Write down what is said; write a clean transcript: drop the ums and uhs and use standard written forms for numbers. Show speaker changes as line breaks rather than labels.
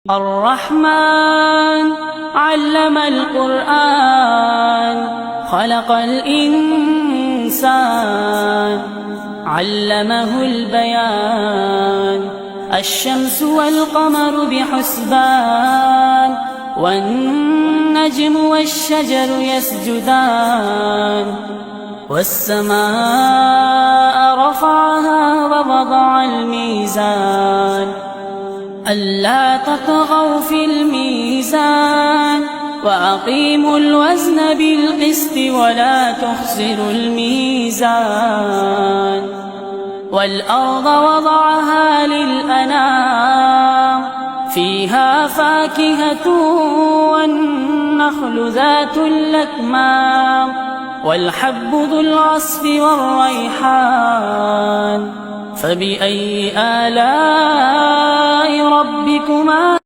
الرحمن علم القرآن خلق الإنسان علمه البيان الشمس والقمر بحسبان والنجم والشجر يسجدان والسماء رفعها ووضع الميزان ألا تطغوا في الميزان وأقيموا الوزن بالقسط ولا تخسروا الميزان والأرض وضعها للأنام فيها فاكهة والنخل ذات الأكمام والحب ذو العصف والريحان فبأي آلاء ربكما